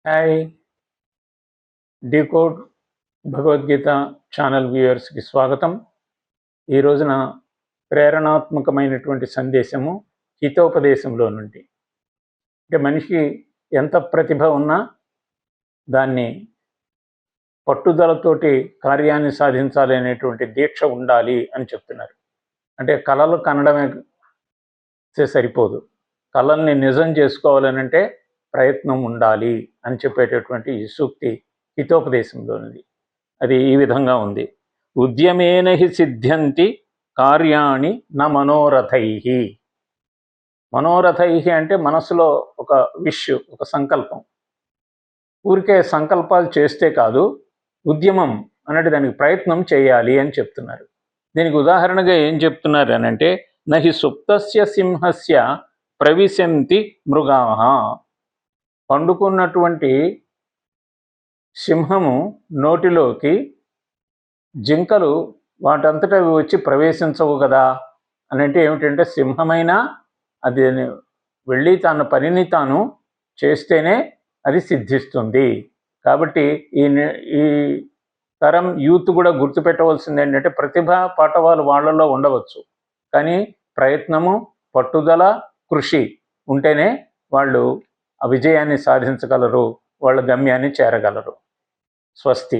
Hi decode Bhagavad Gita channel వ్యూయర్స్కి స్వాగతం. ఈ రోజున ప్రేరణాత్మకమైనటువంటి సందేశము హితోపదేశంలో నుండి. అంటే మనిషికి ఎంత ప్రతిభ ఉన్నా దాన్ని పట్టుదలతోటి కార్యాన్ని సాధించాలి అనేటువంటి దీక్ష ఉండాలి అని చెప్తున్నారు. అంటే కళలు కనడమే సరిపోదు, కళల్ని నిజం చేసుకోవాలనంటే ప్రయత్నం ఉండాలి అని చెప్పేటటువంటి ఈ సూక్తి హితోపదేశంలోనిది. అది ఈ విధంగా ఉంది: ఉద్యమేన హి సిద్ధ్యంతి కార్యాణి న మనోరథై. మనోరథై అంటే మనసులో ఒక విష్, ఒక సంకల్పం. ఊరికే సంకల్పాలు చేస్తే కాదు, ఉద్యమం అన్నట్టు దానికి ప్రయత్నం చేయాలి అని చెప్తున్నారు. దీనికి ఉదాహరణగా ఏం చెప్తున్నారు అని అంటే, నహి సుప్తస్య సింహస్య ప్రవిశంతి మృగాః. పండుకున్నటువంటి సింహము నోటిలోకి జింకలు వాటంతట అవి వచ్చి ప్రవేశించవు కదా అని అంటే ఏమిటంటే, సింహమైనా అది వెళ్ళి తన పనిని తాను చేస్తేనే అది సిద్ధిస్తుంది. కాబట్టి ఈ తరం యూత్ కూడా గుర్తుపెట్టవలసింది ఏంటంటే, ప్రతిభ పాఠవాలు వాళ్ళలో ఉండవచ్చు, కానీ ప్రయత్నము, పట్టుదల, కృషి ఉంటేనే వాళ్ళు ఆ విజయాన్ని సాధించగలరు, వాళ్ళ గమ్యాన్ని చేరగలరు. స్వస్తి.